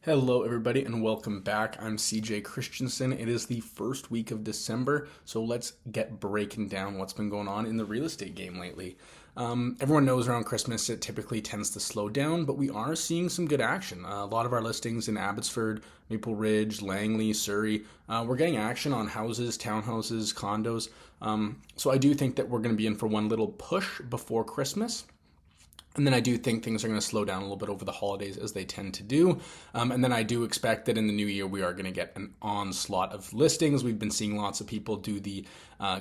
Hello, everybody, and welcome back. I'm CJ Christensen. It is the first week of December, so let's get breaking down what's been going on in the real estate game lately. Everyone knows around Christmas it typically tends to slow down, but we are seeing some good action. A lot of our listings in Abbotsford, Maple Ridge, Langley, Surrey, we're getting action on houses, townhouses, condos. So I do think that we're going to be in for one little push before Christmas. And then I do think things are going to slow down a little bit over the holidays as they tend to do. And then I do expect that in the new year, we are going to get an onslaught of listings. We've been seeing lots of people do the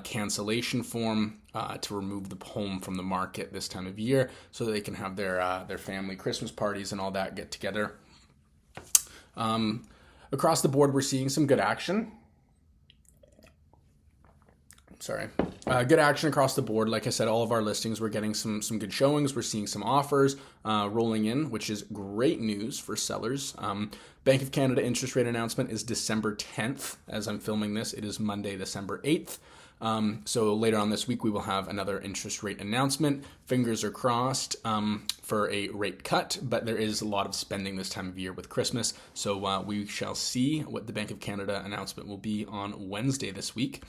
cancellation form to remove the home from the market this time of year so that they can have their family Christmas parties and all that get together. Across the board, we're seeing some good action. Good action across the board. Like I said, all of our listings, we're getting some good showings. We're seeing some offers rolling in, which is great news for sellers. Bank of Canada interest rate announcement is December 10th. As I'm filming this, it is Monday, December 8th. So later on this week, we will have another interest rate announcement. Fingers are crossed for a rate cut, but there is a lot of spending this time of year with Christmas. So we shall see what the Bank of Canada announcement will be on Wednesday this week.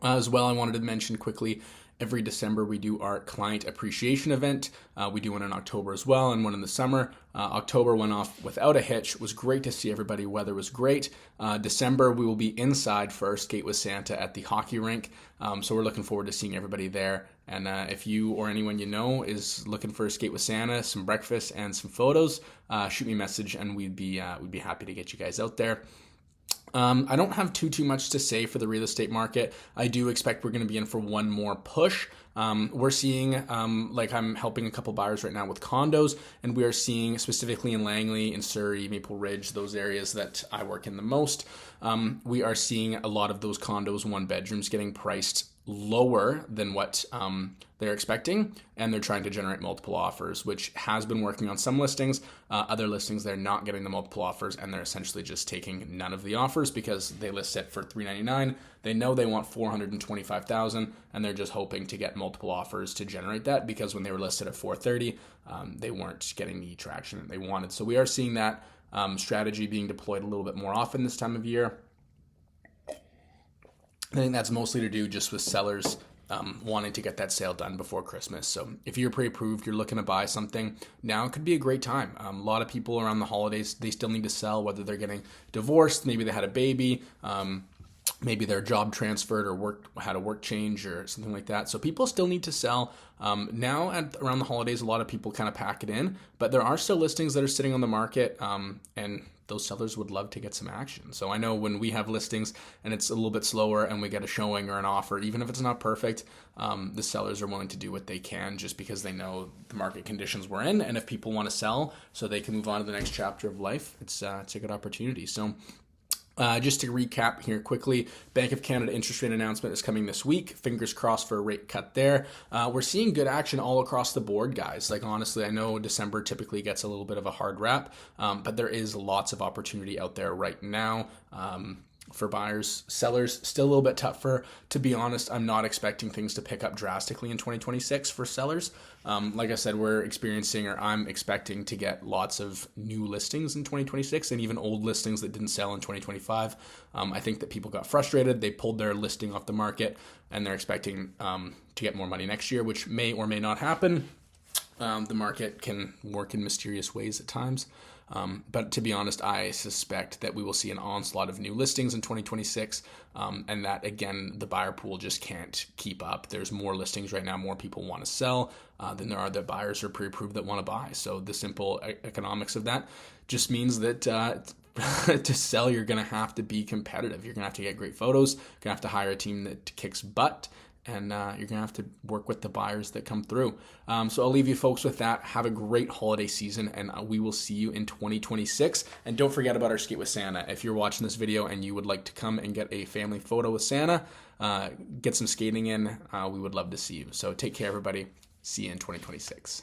As well, I wanted to mention quickly, every December we do our client appreciation event. We do one in October as well and one in the summer. October went off without a hitch. It was great to see everybody. Weather was great. December, we will be inside for our Skate with Santa at the hockey rink. So we're looking forward to seeing everybody there. And if you or anyone you know is looking for a Skate with Santa, some breakfast and some photos, shoot me a message and we'd be happy to get you guys out there. I don't have too much to say for the real estate market. I do expect we're going to be in for one more push. We're seeing, I'm helping a couple buyers right now with condos, and we are seeing specifically in Langley, in Surrey, Maple Ridge, those areas that I work in the most. We are seeing a lot of those condos, one bedrooms, getting priced lower than what they're expecting, and they're trying to generate multiple offers, which has been working on some listings. Other listings, they're not getting the multiple offers, and they're essentially just taking none of the offers because they list it for $399. They know they want $425,000, and they're just hoping to get multiple offers to generate that because when they were listed at $430, they weren't getting the traction that they wanted. So we are seeing that strategy being deployed a little bit more often this time of year. I think that's mostly to do just with sellers wanting to get that sale done before Christmas. So if you're pre-approved, you're looking to buy something, now could be a great time. A lot of people around the holidays, they still need to sell, whether they're getting divorced, maybe they had a baby, maybe their job transferred or had a work change or something like that. So people still need to sell. Now around the holidays, a lot of people kind of pack it in, but there are still listings that are sitting on the market, and those sellers would love to get some action. So I know when we have listings and it's a little bit slower and we get a showing or an offer, even if it's not perfect, the sellers are willing to do what they can just because they know the market conditions we're in. And if people want to sell so they can move on to the next chapter of life, it's a good opportunity. So just to recap here quickly, Bank of Canada interest rate announcement is coming this week. Fingers crossed for a rate cut there. We're seeing good action all across the board, guys. Like, honestly, I know December typically gets a little bit of a hard rap, but there is lots of opportunity out there right now. For buyers, sellers, still a little bit tougher. To be honest, I'm not expecting things to pick up drastically in 2026 for sellers. Like I said, I'm expecting to get lots of new listings in 2026 and even old listings that didn't sell in 2025. I think that people got frustrated. They pulled their listing off the market and they're expecting to get more money next year, which may or may not happen. The market can work in mysterious ways at times. But to be honest, I suspect that we will see an onslaught of new listings in 2026, and that, again, the buyer pool just can't keep up. There's more listings right now, more people want to sell than there are that buyers are pre-approved that want to buy. So the simple economics of that just means that to sell, you're going to have to be competitive. You're going to have to get great photos. You're going to have to hire a team that kicks butt. And you're going to have to work with the buyers that come through. So I'll leave you folks with that. Have a great holiday season, and we will see you in 2026. And don't forget about our Skate with Santa. If you're watching this video and you would like to come and get a family photo with Santa, get some skating in, we would love to see you. So take care, everybody. See you in 2026.